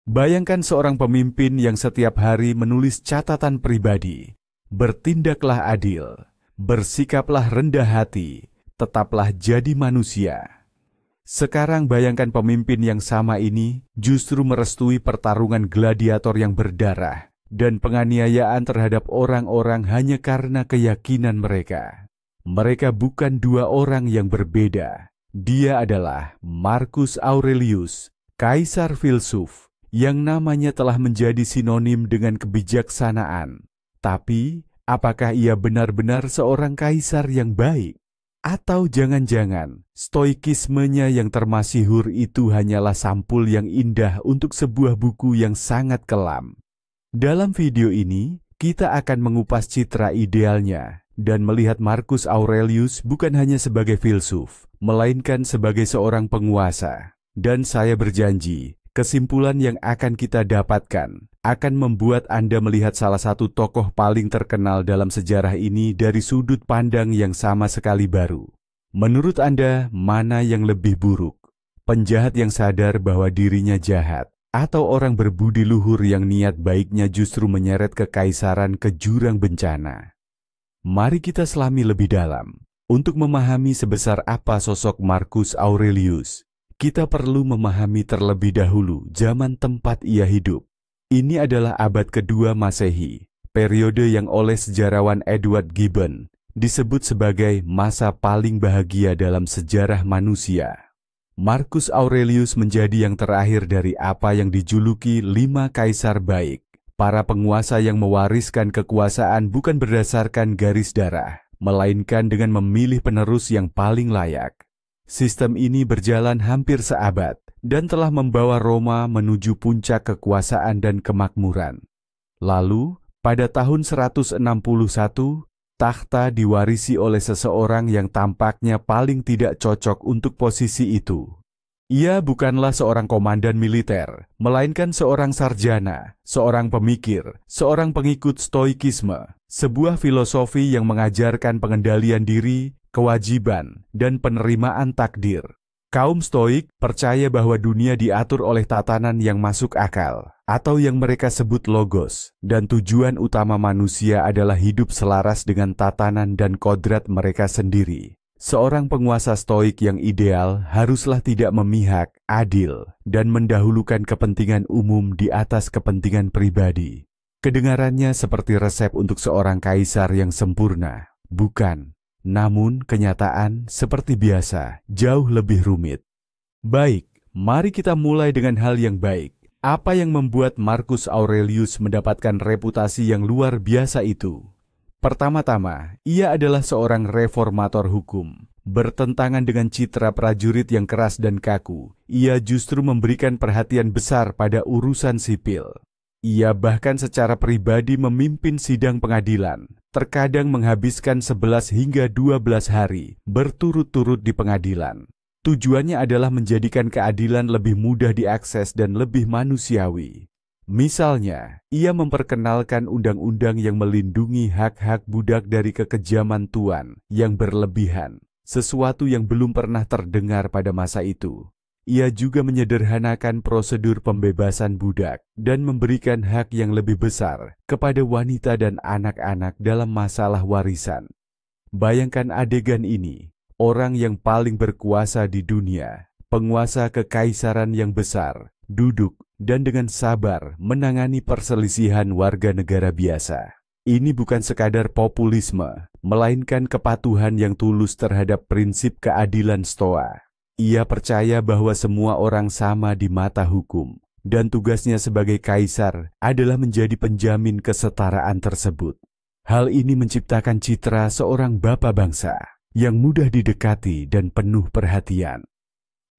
Bayangkan seorang pemimpin yang setiap hari menulis catatan pribadi. Bertindaklah adil, bersikaplah rendah hati, tetaplah jadi manusia. Sekarang bayangkan pemimpin yang sama ini justru merestui pertarungan gladiator yang berdarah dan penganiayaan terhadap orang-orang hanya karena keyakinan mereka. Mereka bukan dua orang yang berbeda. Dia adalah Marcus Aurelius, kaisar filsuf, yang namanya telah menjadi sinonim dengan kebijaksanaan. Tapi, apakah ia benar-benar seorang kaisar yang baik? Atau jangan-jangan stoikismenya yang termasyhur itu hanyalah sampul yang indah untuk sebuah buku yang sangat kelam? Dalam video ini, kita akan mengupas citra idealnya dan melihat Marcus Aurelius bukan hanya sebagai filsuf, melainkan sebagai seorang penguasa. Dan saya berjanji, kesimpulan yang akan kita dapatkan akan membuat Anda melihat salah satu tokoh paling terkenal dalam sejarah ini dari sudut pandang yang sama sekali baru. Menurut Anda, mana yang lebih buruk? Penjahat yang sadar bahwa dirinya jahat, atau orang berbudi luhur yang niat baiknya justru menyeret kekaisaran ke jurang bencana? Mari kita selami lebih dalam. Untuk memahami sebesar apa sosok Marcus Aurelius, kita perlu memahami terlebih dahulu zaman tempat ia hidup. Ini adalah abad kedua Masehi, periode yang oleh sejarawan Edward Gibbon disebut sebagai masa paling bahagia dalam sejarah manusia. Marcus Aurelius menjadi yang terakhir dari apa yang dijuluki 5 kaisar baik, para penguasa yang mewariskan kekuasaan bukan berdasarkan garis darah, melainkan dengan memilih penerus yang paling layak. Sistem ini berjalan hampir seabad dan telah membawa Roma menuju puncak kekuasaan dan kemakmuran. Lalu, pada tahun 161, takhta diwarisi oleh seseorang yang tampaknya paling tidak cocok untuk posisi itu. Ia bukanlah seorang komandan militer, melainkan seorang sarjana, seorang pemikir, seorang pengikut stoikisme, sebuah filosofi yang mengajarkan pengendalian diri, kewajiban, dan penerimaan takdir. Kaum Stoik percaya bahwa dunia diatur oleh tatanan yang masuk akal, atau yang mereka sebut logos, dan tujuan utama manusia adalah hidup selaras dengan tatanan dan kodrat mereka sendiri. Seorang penguasa Stoik yang ideal haruslah tidak memihak, adil, dan mendahulukan kepentingan umum di atas kepentingan pribadi. Kedengarannya seperti resep untuk seorang kaisar yang sempurna, bukan? Namun, kenyataan seperti biasa, jauh lebih rumit. Baik, mari kita mulai dengan hal yang baik. Apa yang membuat Marcus Aurelius mendapatkan reputasi yang luar biasa itu? Pertama-tama, ia adalah seorang reformator hukum. Bertentangan dengan citra prajurit yang keras dan kaku, ia justru memberikan perhatian besar pada urusan sipil. Ia bahkan secara pribadi memimpin sidang pengadilan, terkadang menghabiskan 11 hingga 12 hari berturut-turut di pengadilan. Tujuannya adalah menjadikan keadilan lebih mudah diakses dan lebih manusiawi. Misalnya, ia memperkenalkan undang-undang yang melindungi hak-hak budak dari kekejaman tuan yang berlebihan, sesuatu yang belum pernah terdengar pada masa itu. Ia juga menyederhanakan prosedur pembebasan budak dan memberikan hak yang lebih besar kepada wanita dan anak-anak dalam masalah warisan. Bayangkan adegan ini, orang yang paling berkuasa di dunia, penguasa kekaisaran yang besar, duduk dan dengan sabar menangani perselisihan warga negara biasa. Ini bukan sekadar populisme, melainkan kepatuhan yang tulus terhadap prinsip keadilan Stoa. Ia percaya bahwa semua orang sama di mata hukum, dan tugasnya sebagai kaisar adalah menjadi penjamin kesetaraan tersebut. Hal ini menciptakan citra seorang bapa bangsa yang mudah didekati dan penuh perhatian.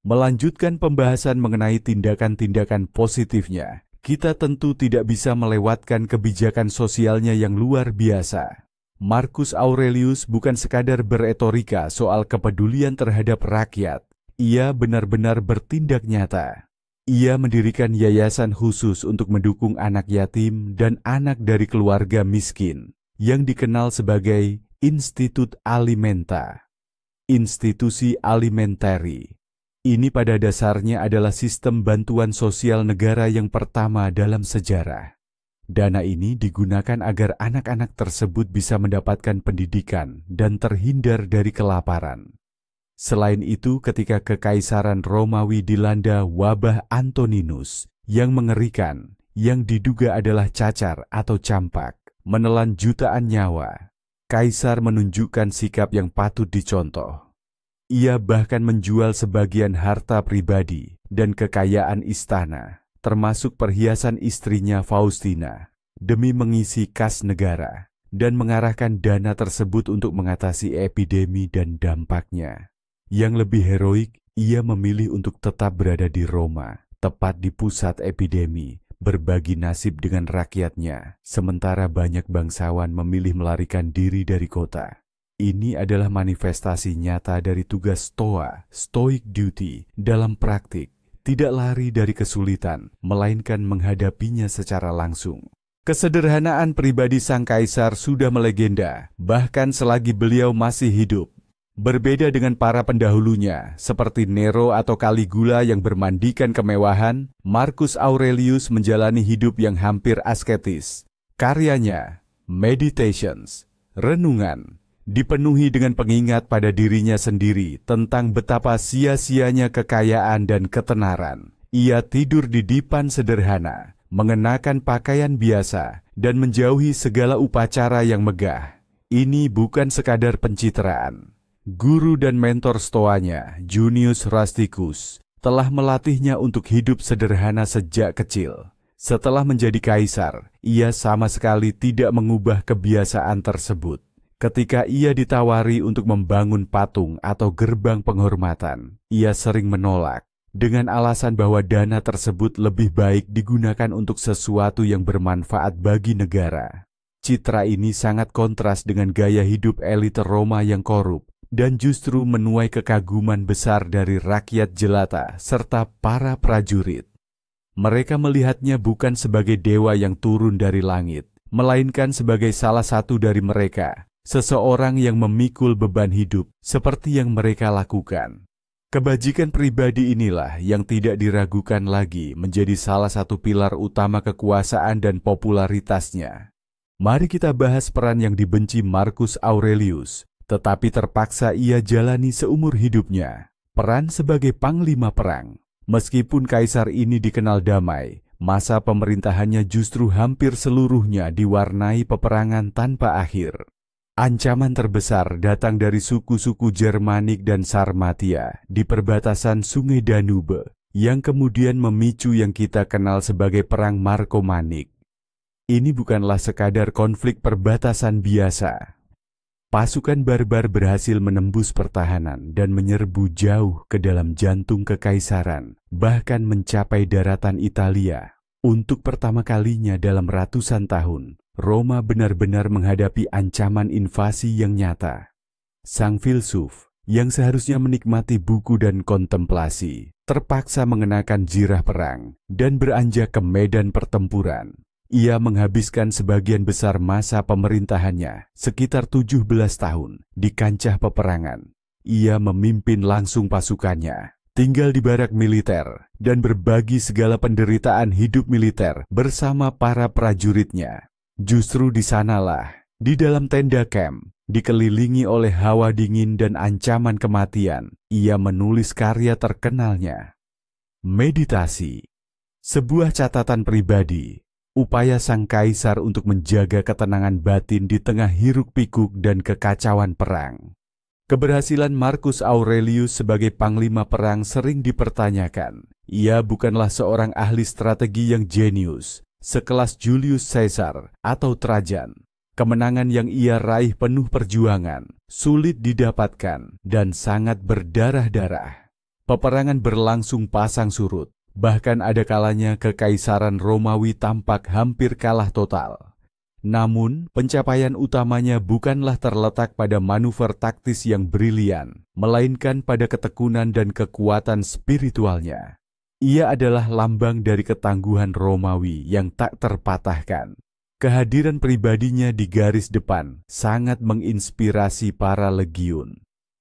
Melanjutkan pembahasan mengenai tindakan-tindakan positifnya, kita tentu tidak bisa melewatkan kebijakan sosialnya yang luar biasa. Marcus Aurelius bukan sekadar beretorika soal kepedulian terhadap rakyat. Ia benar-benar bertindak nyata. Ia mendirikan yayasan khusus untuk mendukung anak yatim dan anak dari keluarga miskin, yang dikenal sebagai Institut Alimenta, institusi alimentari. Ini pada dasarnya adalah sistem bantuan sosial negara yang pertama dalam sejarah. Dana ini digunakan agar anak-anak tersebut bisa mendapatkan pendidikan dan terhindar dari kelaparan. Selain itu, ketika Kekaisaran Romawi dilanda wabah Antoninus yang mengerikan, yang diduga adalah cacar atau campak, menelan jutaan nyawa, Kaisar menunjukkan sikap yang patut dicontoh. Ia bahkan menjual sebagian harta pribadi dan kekayaan istana, termasuk perhiasan istrinya Faustina, demi mengisi kas negara dan mengarahkan dana tersebut untuk mengatasi epidemi dan dampaknya. Yang lebih heroik, ia memilih untuk tetap berada di Roma, tepat di pusat epidemi, berbagi nasib dengan rakyatnya, sementara banyak bangsawan memilih melarikan diri dari kota. Ini adalah manifestasi nyata dari tugas Stoa, Stoic Duty, dalam praktik, tidak lari dari kesulitan, melainkan menghadapinya secara langsung. Kesederhanaan pribadi sang kaisar sudah melegenda, bahkan selagi beliau masih hidup. Berbeda dengan para pendahulunya, seperti Nero atau Caligula yang bermandikan kemewahan, Marcus Aurelius menjalani hidup yang hampir asketis. Karyanya, Meditations, renungan, dipenuhi dengan pengingat pada dirinya sendiri tentang betapa sia-sianya kekayaan dan ketenaran. Ia tidur di dipan sederhana, mengenakan pakaian biasa, dan menjauhi segala upacara yang megah. Ini bukan sekadar pencitraan. Guru dan mentor stoanya, Junius Rusticus, telah melatihnya untuk hidup sederhana sejak kecil. Setelah menjadi kaisar, ia sama sekali tidak mengubah kebiasaan tersebut. Ketika ia ditawari untuk membangun patung atau gerbang penghormatan, ia sering menolak dengan alasan bahwa dana tersebut lebih baik digunakan untuk sesuatu yang bermanfaat bagi negara. Citra ini sangat kontras dengan gaya hidup elite Roma yang korup dan justru menuai kekaguman besar dari rakyat jelata serta para prajurit. Mereka melihatnya bukan sebagai dewa yang turun dari langit, melainkan sebagai salah satu dari mereka, seseorang yang memikul beban hidup seperti yang mereka lakukan. Kebajikan pribadi inilah yang tidak diragukan lagi menjadi salah satu pilar utama kekuasaan dan popularitasnya. Mari kita bahas peran yang dibenci Marcus Aurelius, tetapi terpaksa ia jalani seumur hidupnya. Peran sebagai panglima perang. Meskipun kaisar ini dikenal damai, masa pemerintahannya justru hampir seluruhnya diwarnai peperangan tanpa akhir. Ancaman terbesar datang dari suku-suku Germanik dan Sarmatia di perbatasan Sungai Danube, yang kemudian memicu yang kita kenal sebagai Perang Markomanik. Ini bukanlah sekadar konflik perbatasan biasa. Pasukan barbar berhasil menembus pertahanan dan menyerbu jauh ke dalam jantung kekaisaran, bahkan mencapai daratan Italia. Untuk pertama kalinya dalam ratusan tahun, Roma benar-benar menghadapi ancaman invasi yang nyata. Sang filsuf, yang seharusnya menikmati buku dan kontemplasi, terpaksa mengenakan jirah perang dan beranjak ke medan pertempuran. Ia menghabiskan sebagian besar masa pemerintahannya, sekitar 17 tahun, di kancah peperangan. Ia memimpin langsung pasukannya, tinggal di barak militer, dan berbagi segala penderitaan hidup militer bersama para prajuritnya. Justru di sanalah, di dalam tenda camp, dikelilingi oleh hawa dingin dan ancaman kematian, ia menulis karya terkenalnya. Meditasi, sebuah catatan pribadi, upaya sang kaisar untuk menjaga ketenangan batin di tengah hiruk-pikuk dan kekacauan perang. Keberhasilan Marcus Aurelius sebagai panglima perang sering dipertanyakan. Ia bukanlah seorang ahli strategi yang jenius, sekelas Julius Caesar atau Trajan. Kemenangan yang ia raih penuh perjuangan, sulit didapatkan, dan sangat berdarah-darah. Peperangan berlangsung pasang surut, bahkan ada kalanya kekaisaran Romawi tampak hampir kalah total. Namun, pencapaian utamanya bukanlah terletak pada manuver taktis yang brilian, melainkan pada ketekunan dan kekuatan spiritualnya. Ia adalah lambang dari ketangguhan Romawi yang tak terpatahkan. Kehadiran pribadinya di garis depan sangat menginspirasi para legiun.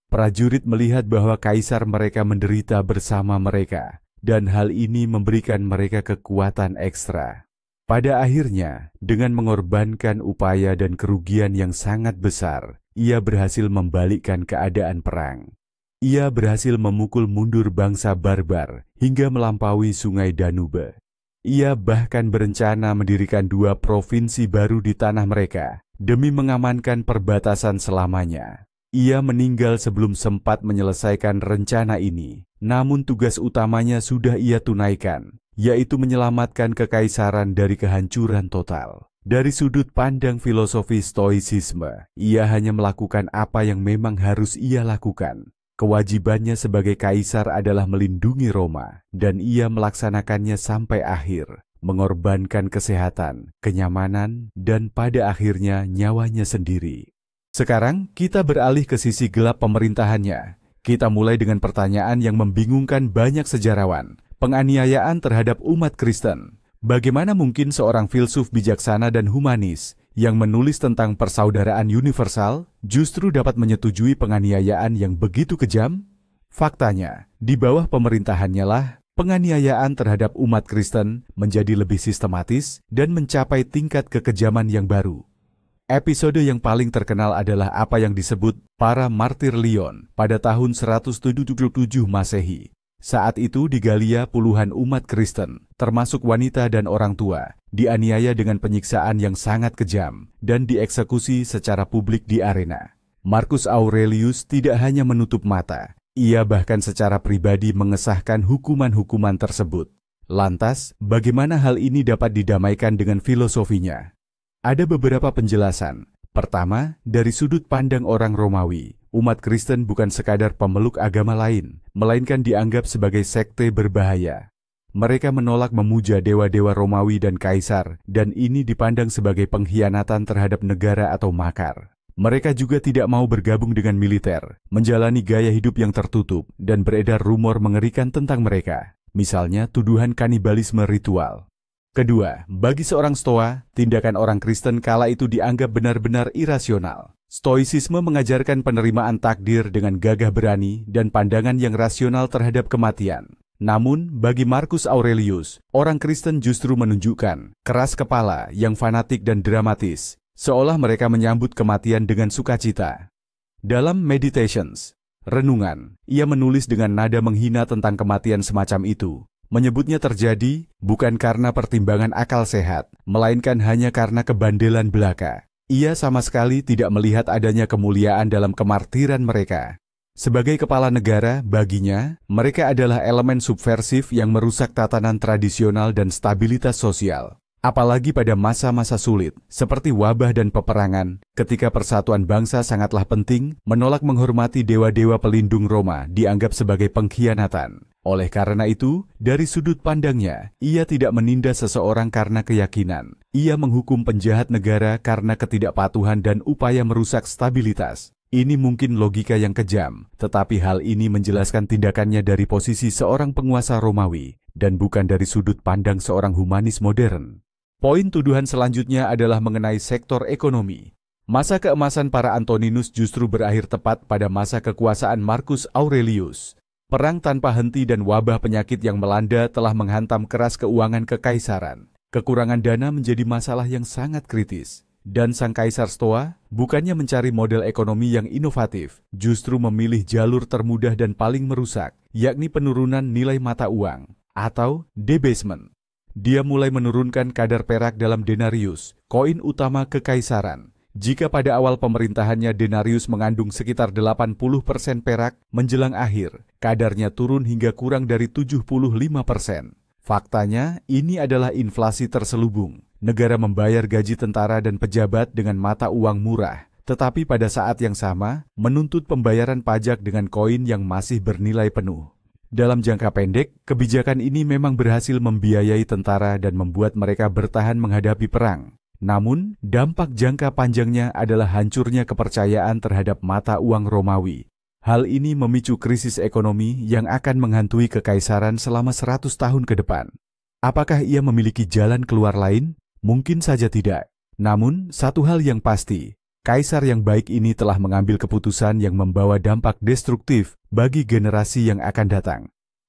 Prajurit melihat bahwa kaisar mereka menderita bersama mereka, dan hal ini memberikan mereka kekuatan ekstra. Pada akhirnya, dengan mengorbankan upaya dan kerugian yang sangat besar, ia berhasil membalikkan keadaan perang. Ia berhasil memukul mundur bangsa barbar hingga melampaui sungai Danube. Ia bahkan berencana mendirikan 2 provinsi baru di tanah mereka demi mengamankan perbatasan selamanya. Ia meninggal sebelum sempat menyelesaikan rencana ini, namun tugas utamanya sudah ia tunaikan, yaitu menyelamatkan kekaisaran dari kehancuran total. Dari sudut pandang filosofi Stoicisme, ia hanya melakukan apa yang memang harus ia lakukan. Kewajibannya sebagai kaisar adalah melindungi Roma, dan ia melaksanakannya sampai akhir, mengorbankan kesehatan, kenyamanan, dan pada akhirnya nyawanya sendiri. Sekarang kita beralih ke sisi gelap pemerintahannya. Kita mulai dengan pertanyaan yang membingungkan banyak sejarawan, penganiayaan terhadap umat Kristen. Bagaimana mungkin seorang filsuf bijaksana dan humanis yang menulis tentang persaudaraan universal justru dapat menyetujui penganiayaan yang begitu kejam? Faktanya, di bawah pemerintahannya lah, penganiayaan terhadap umat Kristen menjadi lebih sistematis dan mencapai tingkat kekejaman yang baru. Episode yang paling terkenal adalah apa yang disebut para martir Lyon pada tahun 177 Masehi. Saat itu di Galia puluhan umat Kristen, termasuk wanita dan orang tua, dianiaya dengan penyiksaan yang sangat kejam dan dieksekusi secara publik di arena. Marcus Aurelius tidak hanya menutup mata, ia bahkan secara pribadi mengesahkan hukuman-hukuman tersebut. Lantas, bagaimana hal ini dapat didamaikan dengan filosofinya? Ada beberapa penjelasan. Pertama, dari sudut pandang orang Romawi, umat Kristen bukan sekadar pemeluk agama lain, melainkan dianggap sebagai sekte berbahaya. Mereka menolak memuja dewa-dewa Romawi dan kaisar, dan ini dipandang sebagai pengkhianatan terhadap negara atau makar. Mereka juga tidak mau bergabung dengan militer, menjalani gaya hidup yang tertutup, dan beredar rumor mengerikan tentang mereka, misalnya tuduhan kanibalisme ritual. Kedua, bagi seorang Stoa, tindakan orang Kristen kala itu dianggap benar-benar irasional. Stoicisme mengajarkan penerimaan takdir dengan gagah berani dan pandangan yang rasional terhadap kematian. Namun, bagi Marcus Aurelius, orang Kristen justru menunjukkan keras kepala yang fanatik dan dramatis, seolah mereka menyambut kematian dengan sukacita. Dalam Meditations, renungan, ia menulis dengan nada menghina tentang kematian semacam itu. Menyebutnya terjadi bukan karena pertimbangan akal sehat, melainkan hanya karena kebandelan belaka. Ia sama sekali tidak melihat adanya kemuliaan dalam kemartiran mereka. Sebagai kepala negara, baginya, mereka adalah elemen subversif yang merusak tatanan tradisional dan stabilitas sosial. Apalagi pada masa-masa sulit, seperti wabah dan peperangan, ketika persatuan bangsa sangatlah penting, menolak menghormati dewa-dewa pelindung Roma dianggap sebagai pengkhianatan. Oleh karena itu, dari sudut pandangnya, ia tidak menindas seseorang karena keyakinan. Ia menghukum penjahat negara karena ketidakpatuhan dan upaya merusak stabilitas. Ini mungkin logika yang kejam, tetapi hal ini menjelaskan tindakannya dari posisi seorang penguasa Romawi, dan bukan dari sudut pandang seorang humanis modern. Poin tuduhan selanjutnya adalah mengenai sektor ekonomi. Masa keemasan para Antoninus justru berakhir tepat pada masa kekuasaan Marcus Aurelius. Perang tanpa henti dan wabah penyakit yang melanda telah menghantam keras keuangan kekaisaran. Kekurangan dana menjadi masalah yang sangat kritis. Dan sang kaisar Stoa bukannya mencari model ekonomi yang inovatif, justru memilih jalur termudah dan paling merusak, yakni penurunan nilai mata uang, atau debasement. Dia mulai menurunkan kadar perak dalam denarius, koin utama kekaisaran. Jika pada awal pemerintahannya denarius mengandung sekitar 80% perak, menjelang akhir, kadarnya turun hingga kurang dari 75%. Faktanya, ini adalah inflasi terselubung. Negara membayar gaji tentara dan pejabat dengan mata uang murah, tetapi pada saat yang sama, menuntut pembayaran pajak dengan koin yang masih bernilai penuh. Dalam jangka pendek, kebijakan ini memang berhasil membiayai tentara dan membuat mereka bertahan menghadapi perang. Namun, dampak jangka panjangnya adalah hancurnya kepercayaan terhadap mata uang Romawi. Hal ini memicu krisis ekonomi yang akan menghantui kekaisaran selama 100 tahun ke depan. Apakah ia memiliki jalan keluar lain? Mungkin saja tidak. Namun, satu hal yang pasti, Kaisar yang baik ini telah mengambil keputusan yang membawa dampak destruktif bagi generasi yang akan datang.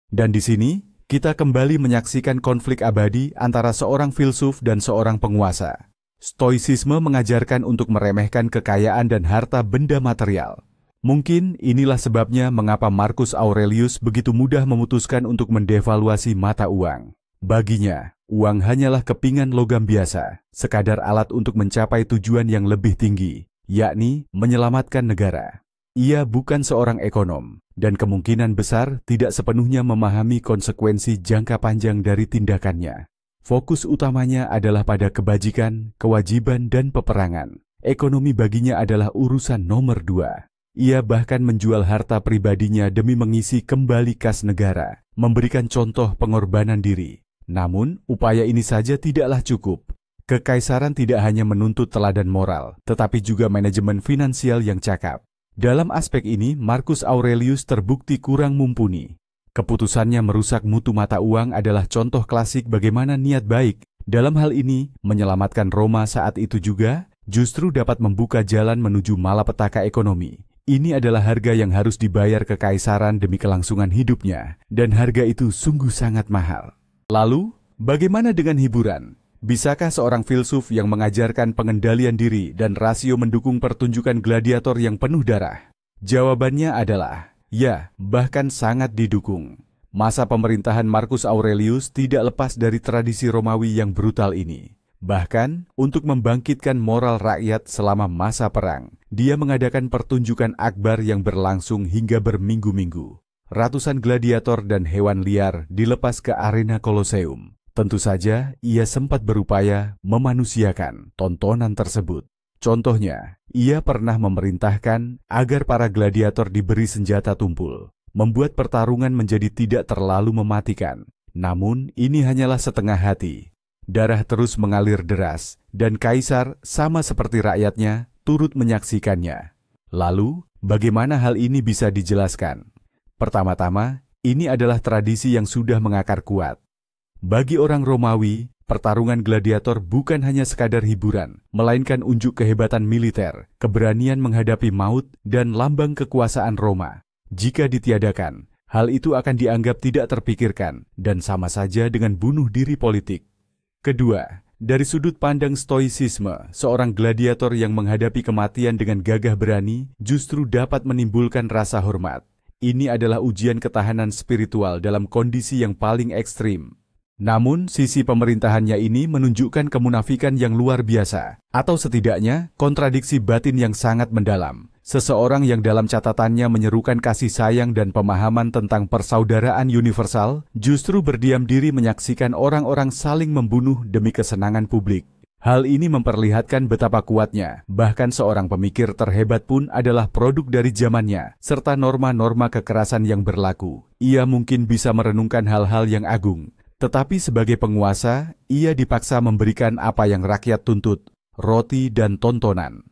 Dan di sini, kita kembali menyaksikan konflik abadi antara seorang filsuf dan seorang penguasa. Stoicisme mengajarkan untuk meremehkan kekayaan dan harta benda material. Mungkin inilah sebabnya mengapa Marcus Aurelius begitu mudah memutuskan untuk mendevaluasi mata uang. Baginya, uang hanyalah kepingan logam biasa, sekadar alat untuk mencapai tujuan yang lebih tinggi, yakni menyelamatkan negara. Ia bukan seorang ekonom, dan kemungkinan besar tidak sepenuhnya memahami konsekuensi jangka panjang dari tindakannya. Fokus utamanya adalah pada kebajikan, kewajiban, dan peperangan. Ekonomi baginya adalah urusan nomor 2. Ia bahkan menjual harta pribadinya demi mengisi kembali kas negara, memberikan contoh pengorbanan diri. Namun, upaya ini saja tidaklah cukup. Kekaisaran tidak hanya menuntut teladan moral, tetapi juga manajemen finansial yang cakap. Dalam aspek ini, Marcus Aurelius terbukti kurang mumpuni. Keputusannya merusak mutu mata uang adalah contoh klasik bagaimana niat baik dalam hal ini menyelamatkan Roma saat itu juga justru dapat membuka jalan menuju malapetaka ekonomi. Ini adalah harga yang harus dibayar kekaisaran demi kelangsungan hidupnya, dan harga itu sungguh sangat mahal. Lalu, bagaimana dengan hiburan? Bisakah seorang filsuf yang mengajarkan pengendalian diri dan rasio mendukung pertunjukan gladiator yang penuh darah? Jawabannya adalah, ya, bahkan sangat didukung. Masa pemerintahan Marcus Aurelius tidak lepas dari tradisi Romawi yang brutal ini. Bahkan, untuk membangkitkan moral rakyat selama masa perang, dia mengadakan pertunjukan akbar yang berlangsung hingga berminggu-minggu. Ratusan gladiator dan hewan liar dilepas ke arena Koloseum. Tentu saja, ia sempat berupaya memanusiakan tontonan tersebut. Contohnya, ia pernah memerintahkan agar para gladiator diberi senjata tumpul, membuat pertarungan menjadi tidak terlalu mematikan. Namun, ini hanyalah setengah hati. Darah terus mengalir deras, dan kaisar, sama seperti rakyatnya, turut menyaksikannya. Lalu, bagaimana hal ini bisa dijelaskan? Pertama-tama, ini adalah tradisi yang sudah mengakar kuat. Bagi orang Romawi, pertarungan gladiator bukan hanya sekadar hiburan, melainkan unjuk kehebatan militer, keberanian menghadapi maut, dan lambang kekuasaan Roma. Jika ditiadakan, hal itu akan dianggap tidak terpikirkan dan sama saja dengan bunuh diri politik. Kedua, dari sudut pandang stoicisme, seorang gladiator yang menghadapi kematian dengan gagah berani justru dapat menimbulkan rasa hormat. Ini adalah ujian ketahanan spiritual dalam kondisi yang paling ekstrim. Namun, sisi pemerintahannya ini menunjukkan kemunafikan yang luar biasa, atau setidaknya kontradiksi batin yang sangat mendalam. Seseorang yang dalam catatannya menyerukan kasih sayang dan pemahaman tentang persaudaraan universal, justru berdiam diri menyaksikan orang-orang saling membunuh demi kesenangan publik. Hal ini memperlihatkan betapa kuatnya, bahkan seorang pemikir terhebat pun adalah produk dari zamannya, serta norma-norma kekerasan yang berlaku. Ia mungkin bisa merenungkan hal-hal yang agung, tetapi sebagai penguasa, ia dipaksa memberikan apa yang rakyat tuntut, roti dan tontonan.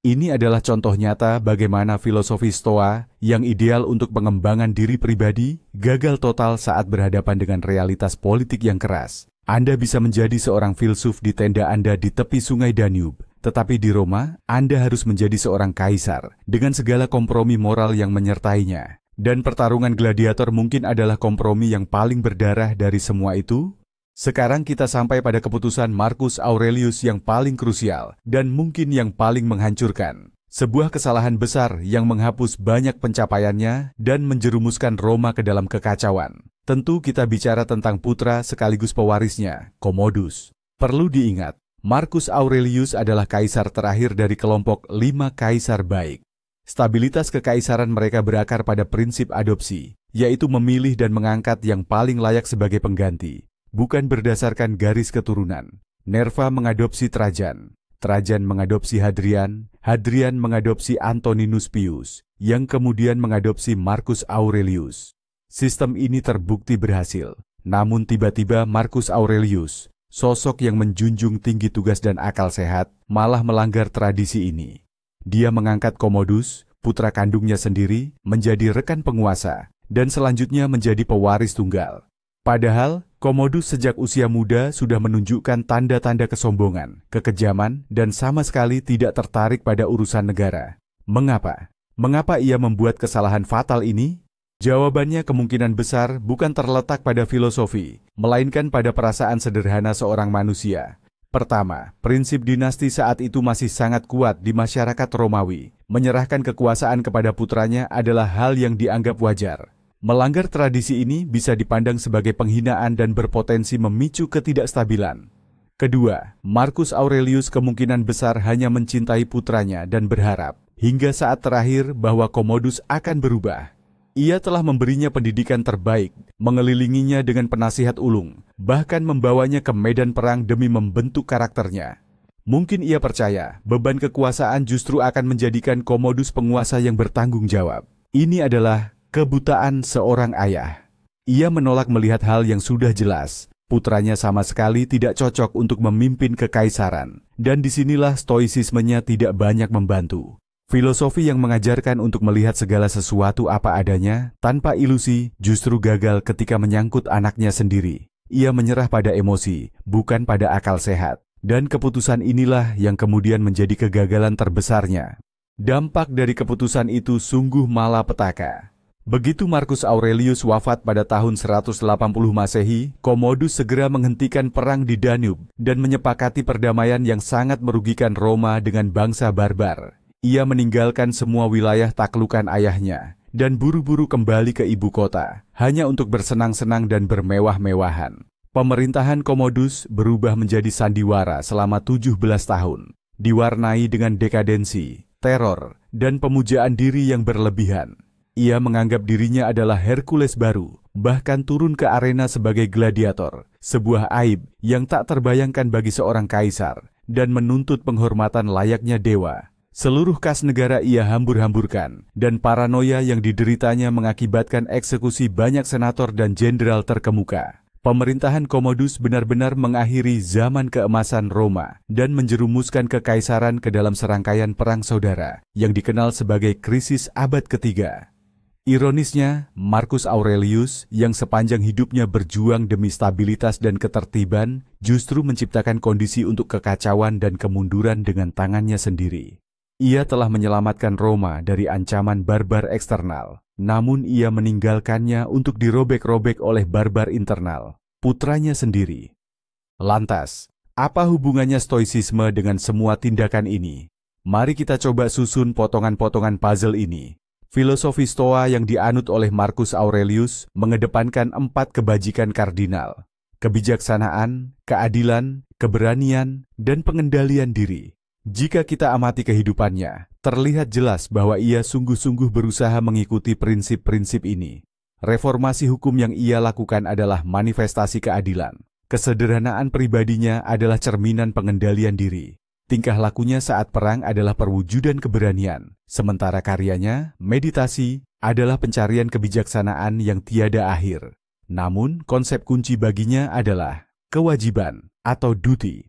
Ini adalah contoh nyata bagaimana filosofi Stoa yang ideal untuk pengembangan diri pribadi gagal total saat berhadapan dengan realitas politik yang keras. Anda bisa menjadi seorang filsuf di tenda Anda di tepi sungai Danube, tetapi di Roma, Anda harus menjadi seorang kaisar dengan segala kompromi moral yang menyertainya. Dan pertarungan gladiator mungkin adalah kompromi yang paling berdarah dari semua itu. Sekarang kita sampai pada keputusan Marcus Aurelius yang paling krusial dan mungkin yang paling menghancurkan. Sebuah kesalahan besar yang menghapus banyak pencapaiannya dan menjerumuskan Roma ke dalam kekacauan. Tentu kita bicara tentang putra sekaligus pewarisnya, Commodus. Perlu diingat, Marcus Aurelius adalah kaisar terakhir dari kelompok 5 kaisar baik. Stabilitas kekaisaran mereka berakar pada prinsip adopsi, yaitu memilih dan mengangkat yang paling layak sebagai pengganti, bukan berdasarkan garis keturunan. Nerva mengadopsi Trajan, Trajan mengadopsi Hadrian, Hadrian mengadopsi Antoninus Pius, yang kemudian mengadopsi Marcus Aurelius. Sistem ini terbukti berhasil, namun tiba-tiba Marcus Aurelius, sosok yang menjunjung tinggi tugas dan akal sehat, malah melanggar tradisi ini. Dia mengangkat Commodus, putra kandungnya sendiri, menjadi rekan penguasa, dan selanjutnya menjadi pewaris tunggal. Padahal, Commodus sejak usia muda sudah menunjukkan tanda-tanda kesombongan, kekejaman, dan sama sekali tidak tertarik pada urusan negara. Mengapa? Mengapa ia membuat kesalahan fatal ini? Jawabannya kemungkinan besar bukan terletak pada filosofi, melainkan pada perasaan sederhana seorang manusia. Pertama, prinsip dinasti saat itu masih sangat kuat di masyarakat Romawi. Menyerahkan kekuasaan kepada putranya adalah hal yang dianggap wajar. Melanggar tradisi ini bisa dipandang sebagai penghinaan dan berpotensi memicu ketidakstabilan. Kedua, Marcus Aurelius kemungkinan besar hanya mencintai putranya dan berharap, hingga saat terakhir bahwa Commodus akan berubah. Ia telah memberinya pendidikan terbaik, mengelilinginya dengan penasihat ulung, bahkan membawanya ke medan perang demi membentuk karakternya. Mungkin ia percaya beban kekuasaan justru akan menjadikan Commodus penguasa yang bertanggung jawab. Ini adalah kebutaan seorang ayah. Ia menolak melihat hal yang sudah jelas. Putranya sama sekali tidak cocok untuk memimpin kekaisaran. Dan disinilah stoisismenya tidak banyak membantu. Filosofi yang mengajarkan untuk melihat segala sesuatu apa adanya, tanpa ilusi, justru gagal ketika menyangkut anaknya sendiri. Ia menyerah pada emosi, bukan pada akal sehat. Dan keputusan inilah yang kemudian menjadi kegagalan terbesarnya. Dampak dari keputusan itu sungguh malapetaka. Begitu Marcus Aurelius wafat pada tahun 180 Masehi, Commodus segera menghentikan perang di Danube dan menyepakati perdamaian yang sangat merugikan Roma dengan bangsa barbar. Ia meninggalkan semua wilayah taklukan ayahnya dan buru-buru kembali ke ibu kota, hanya untuk bersenang-senang dan bermewah-mewahan. Pemerintahan Commodus berubah menjadi sandiwara selama 17 tahun, diwarnai dengan dekadensi, teror, dan pemujaan diri yang berlebihan. Ia menganggap dirinya adalah Hercules baru, bahkan turun ke arena sebagai gladiator, sebuah aib yang tak terbayangkan bagi seorang kaisar, dan menuntut penghormatan layaknya dewa. Seluruh kas negara ia hambur-hamburkan, dan paranoia yang dideritanya mengakibatkan eksekusi banyak senator dan jenderal terkemuka. Pemerintahan Commodus benar-benar mengakhiri zaman keemasan Roma dan menjerumuskan kekaisaran ke dalam serangkaian perang saudara yang dikenal sebagai krisis abad ketiga. Ironisnya, Marcus Aurelius yang sepanjang hidupnya berjuang demi stabilitas dan ketertiban justru menciptakan kondisi untuk kekacauan dan kemunduran dengan tangannya sendiri. Ia telah menyelamatkan Roma dari ancaman barbar eksternal, namun ia meninggalkannya untuk dirobek-robek oleh barbar internal, putranya sendiri. Lantas, apa hubungannya stoisisme dengan semua tindakan ini? Mari kita coba susun potongan-potongan puzzle ini. Filosofi Stoa yang dianut oleh Marcus Aurelius mengedepankan 4 kebajikan kardinal: kebijaksanaan, keadilan, keberanian, dan pengendalian diri. Jika kita amati kehidupannya, terlihat jelas bahwa ia sungguh-sungguh berusaha mengikuti prinsip-prinsip ini. Reformasi hukum yang ia lakukan adalah manifestasi keadilan. Kesederhanaan pribadinya adalah cerminan pengendalian diri. Tingkah lakunya saat perang adalah perwujudan keberanian, sementara karyanya, meditasi, adalah pencarian kebijaksanaan yang tiada akhir. Namun, konsep kunci baginya adalah kewajiban atau duty.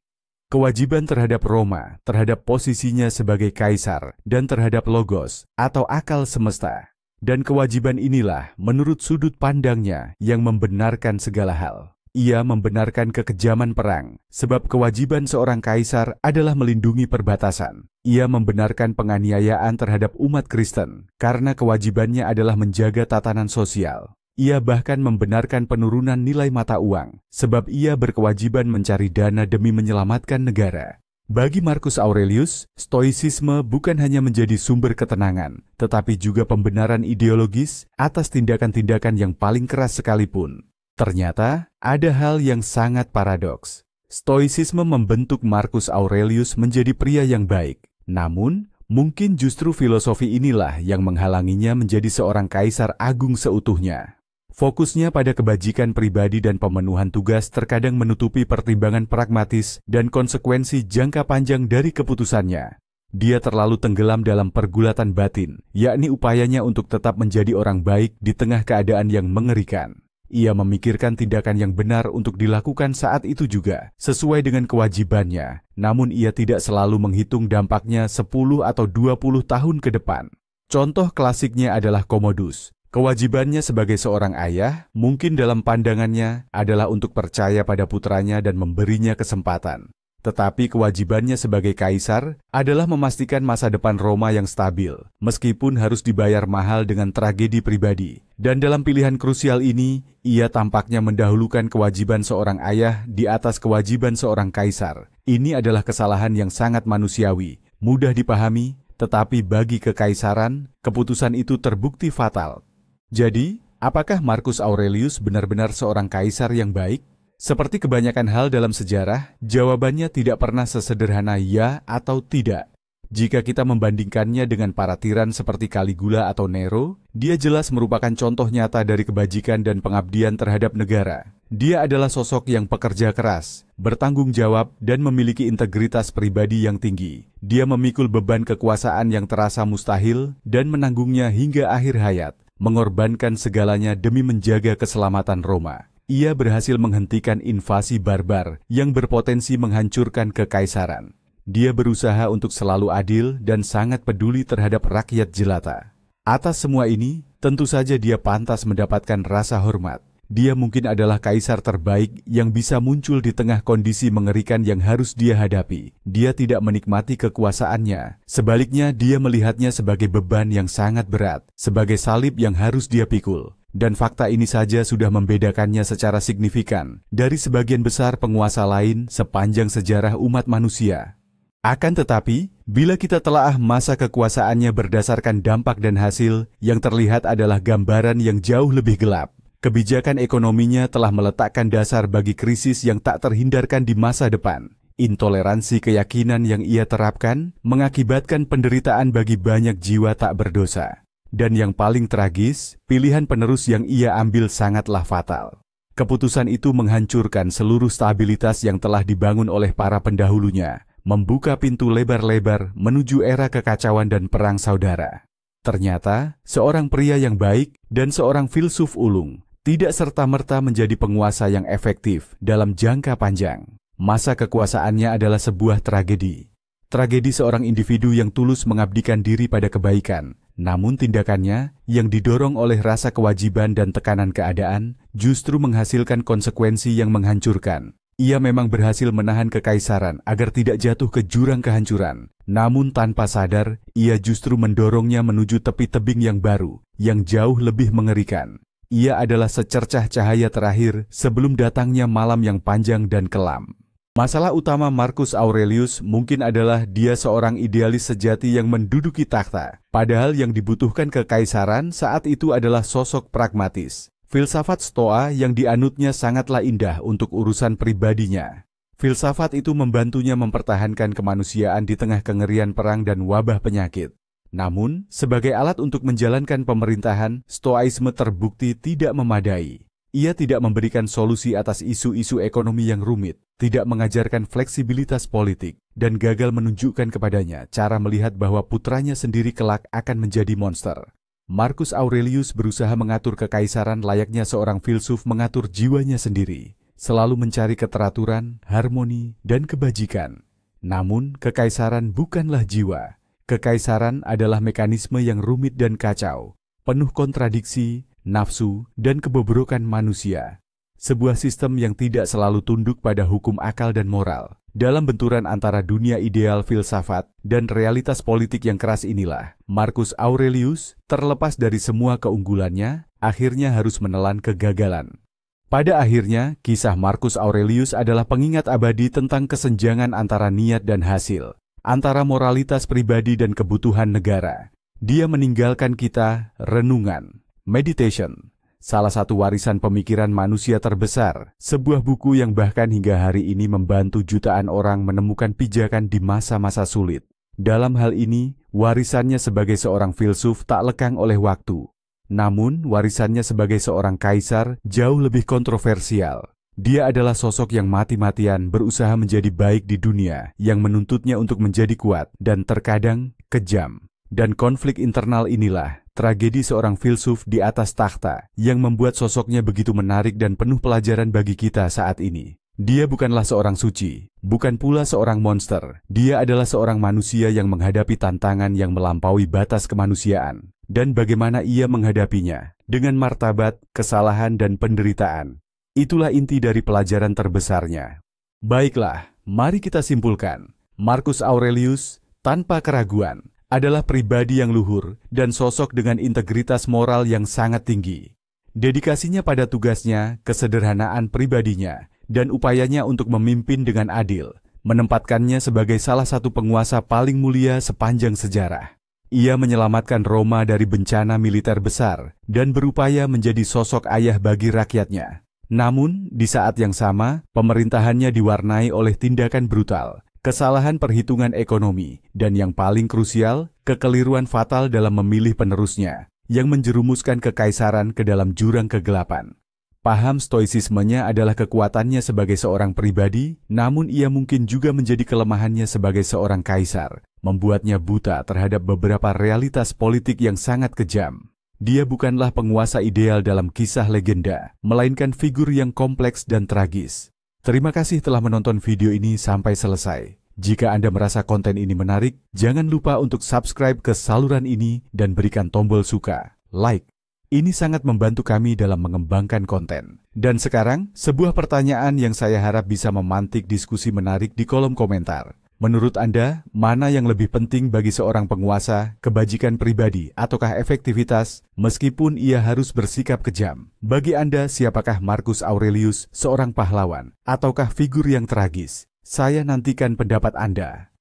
Kewajiban terhadap Roma, terhadap posisinya sebagai kaisar, dan terhadap logos atau akal semesta. Dan kewajiban inilah, menurut sudut pandangnya, yang membenarkan segala hal. Ia membenarkan kekejaman perang, sebab kewajiban seorang kaisar adalah melindungi perbatasan. Ia membenarkan penganiayaan terhadap umat Kristen, karena kewajibannya adalah menjaga tatanan sosial. Ia bahkan membenarkan penurunan nilai mata uang, sebab ia berkewajiban mencari dana demi menyelamatkan negara. Bagi Marcus Aurelius, stoisisme bukan hanya menjadi sumber ketenangan, tetapi juga pembenaran ideologis atas tindakan-tindakan yang paling keras sekalipun. Ternyata, ada hal yang sangat paradoks. Stoisisme membentuk Marcus Aurelius menjadi pria yang baik. Namun, mungkin justru filosofi inilah yang menghalanginya menjadi seorang kaisar agung seutuhnya. Fokusnya pada kebajikan pribadi dan pemenuhan tugas terkadang menutupi pertimbangan pragmatis dan konsekuensi jangka panjang dari keputusannya. Dia terlalu tenggelam dalam pergulatan batin, yakni upayanya untuk tetap menjadi orang baik di tengah keadaan yang mengerikan. Ia memikirkan tindakan yang benar untuk dilakukan saat itu juga, sesuai dengan kewajibannya, namun ia tidak selalu menghitung dampaknya 10 atau 20 tahun ke depan. Contoh klasiknya adalah Commodus. Kewajibannya sebagai seorang ayah mungkin dalam pandangannya adalah untuk percaya pada putranya dan memberinya kesempatan. Tetapi kewajibannya sebagai kaisar adalah memastikan masa depan Roma yang stabil, meskipun harus dibayar mahal dengan tragedi pribadi. Dan dalam pilihan krusial ini, ia tampaknya mendahulukan kewajiban seorang ayah di atas kewajiban seorang kaisar. Ini adalah kesalahan yang sangat manusiawi, mudah dipahami, tetapi bagi kekaisaran, keputusan itu terbukti fatal. Jadi, apakah Marcus Aurelius benar-benar seorang kaisar yang baik? Seperti kebanyakan hal dalam sejarah, jawabannya tidak pernah sesederhana ya atau tidak. Jika kita membandingkannya dengan para tiran seperti Caligula atau Nero, dia jelas merupakan contoh nyata dari kebajikan dan pengabdian terhadap negara. Dia adalah sosok yang pekerja keras, bertanggung jawab, dan memiliki integritas pribadi yang tinggi. Dia memikul beban kekuasaan yang terasa mustahil dan menanggungnya hingga akhir hayat, mengorbankan segalanya demi menjaga keselamatan Roma. Ia berhasil menghentikan invasi barbar yang berpotensi menghancurkan kekaisaran. Dia berusaha untuk selalu adil dan sangat peduli terhadap rakyat jelata. Atas semua ini, tentu saja dia pantas mendapatkan rasa hormat. Dia mungkin adalah kaisar terbaik yang bisa muncul di tengah kondisi mengerikan yang harus dia hadapi. Dia tidak menikmati kekuasaannya. Sebaliknya, dia melihatnya sebagai beban yang sangat berat, sebagai salib yang harus dia pikul. Dan fakta ini saja sudah membedakannya secara signifikan dari sebagian besar penguasa lain sepanjang sejarah umat manusia. Akan tetapi, bila kita telaah masa kekuasaannya berdasarkan dampak dan hasil, yang terlihat adalah gambaran yang jauh lebih gelap. Kebijakan ekonominya telah meletakkan dasar bagi krisis yang tak terhindarkan di masa depan. Intoleransi keyakinan yang ia terapkan mengakibatkan penderitaan bagi banyak jiwa tak berdosa. Dan yang paling tragis, pilihan penerus yang ia ambil sangatlah fatal. Keputusan itu menghancurkan seluruh stabilitas yang telah dibangun oleh para pendahulunya, membuka pintu lebar-lebar menuju era kekacauan dan perang saudara. Ternyata, seorang pria yang baik dan seorang filsuf ulung tidak serta-merta menjadi penguasa yang efektif dalam jangka panjang. Masa kekuasaannya adalah sebuah tragedi. Tragedi seorang individu yang tulus mengabdikan diri pada kebaikan, namun tindakannya yang didorong oleh rasa kewajiban dan tekanan keadaan justru menghasilkan konsekuensi yang menghancurkan. Ia memang berhasil menahan kekaisaran agar tidak jatuh ke jurang kehancuran. Namun tanpa sadar, ia justru mendorongnya menuju tepi tebing yang baru, yang jauh lebih mengerikan. Ia adalah secercah cahaya terakhir sebelum datangnya malam yang panjang dan kelam. Masalah utama Marcus Aurelius mungkin adalah dia seorang idealis sejati yang menduduki takhta. Padahal yang dibutuhkan kekaisaran saat itu adalah sosok pragmatis. Filsafat Stoa yang dianutnya sangatlah indah untuk urusan pribadinya. Filsafat itu membantunya mempertahankan kemanusiaan di tengah kengerian perang dan wabah penyakit. Namun, sebagai alat untuk menjalankan pemerintahan, Stoaisme terbukti tidak memadai. Ia tidak memberikan solusi atas isu-isu ekonomi yang rumit, tidak mengajarkan fleksibilitas politik, dan gagal menunjukkan kepadanya cara melihat bahwa putranya sendiri kelak akan menjadi monster. Marcus Aurelius berusaha mengatur kekaisaran layaknya seorang filsuf mengatur jiwanya sendiri, selalu mencari keteraturan, harmoni, dan kebajikan. Namun, kekaisaran bukanlah jiwa. Kekaisaran adalah mekanisme yang rumit dan kacau, penuh kontradiksi, nafsu, dan kebobrokan manusia. Sebuah sistem yang tidak selalu tunduk pada hukum akal dan moral. Dalam benturan antara dunia ideal filsafat dan realitas politik yang keras inilah, Marcus Aurelius, terlepas dari semua keunggulannya, akhirnya harus menelan kegagalan. Pada akhirnya, kisah Marcus Aurelius adalah pengingat abadi tentang kesenjangan antara niat dan hasil, antara moralitas pribadi dan kebutuhan negara. Dia meninggalkan kita renungan, meditation, salah satu warisan pemikiran manusia terbesar, sebuah buku yang bahkan hingga hari ini membantu jutaan orang menemukan pijakan di masa-masa sulit. Dalam hal ini, warisannya sebagai seorang filsuf tak lekang oleh waktu. Namun, warisannya sebagai seorang kaisar jauh lebih kontroversial. Dia adalah sosok yang mati-matian berusaha menjadi baik di dunia, yang menuntutnya untuk menjadi kuat dan terkadang kejam. Dan konflik internal inilah tragedi seorang filsuf di atas takhta yang membuat sosoknya begitu menarik dan penuh pelajaran bagi kita saat ini. Dia bukanlah seorang suci, bukan pula seorang monster. Dia adalah seorang manusia yang menghadapi tantangan yang melampaui batas kemanusiaan. dan bagaimana ia menghadapinya dengan martabat, kesalahan, dan penderitaan. Itulah inti dari pelajaran terbesarnya. Baiklah, mari kita simpulkan. Marcus Aurelius, tanpa keraguan, adalah pribadi yang luhur dan sosok dengan integritas moral yang sangat tinggi. Dedikasinya pada tugasnya, kesederhanaan pribadinya, dan upayanya untuk memimpin dengan adil, menempatkannya sebagai salah satu penguasa paling mulia sepanjang sejarah. Ia menyelamatkan Roma dari bencana militer besar dan berupaya menjadi sosok ayah bagi rakyatnya. Namun, di saat yang sama, pemerintahannya diwarnai oleh tindakan brutal, kesalahan perhitungan ekonomi, dan yang paling krusial, kekeliruan fatal dalam memilih penerusnya, yang menjerumuskan kekaisaran ke dalam jurang kegelapan. Paham stoisismenya adalah kekuatannya sebagai seorang pribadi, namun ia mungkin juga menjadi kelemahannya sebagai seorang kaisar, membuatnya buta terhadap beberapa realitas politik yang sangat kejam. Dia bukanlah penguasa ideal dalam kisah legenda, melainkan figur yang kompleks dan tragis. Terima kasih telah menonton video ini sampai selesai. Jika Anda merasa konten ini menarik, jangan lupa untuk subscribe ke saluran ini dan berikan tombol suka, like. Ini sangat membantu kami dalam mengembangkan konten. Dan sekarang, sebuah pertanyaan yang saya harap bisa memantik diskusi menarik di kolom komentar. Menurut Anda, mana yang lebih penting bagi seorang penguasa, kebajikan pribadi ataukah efektivitas, meskipun ia harus bersikap kejam? Bagi Anda, siapakah Marcus Aurelius, seorang pahlawan, ataukah figur yang tragis? Saya nantikan pendapat Anda.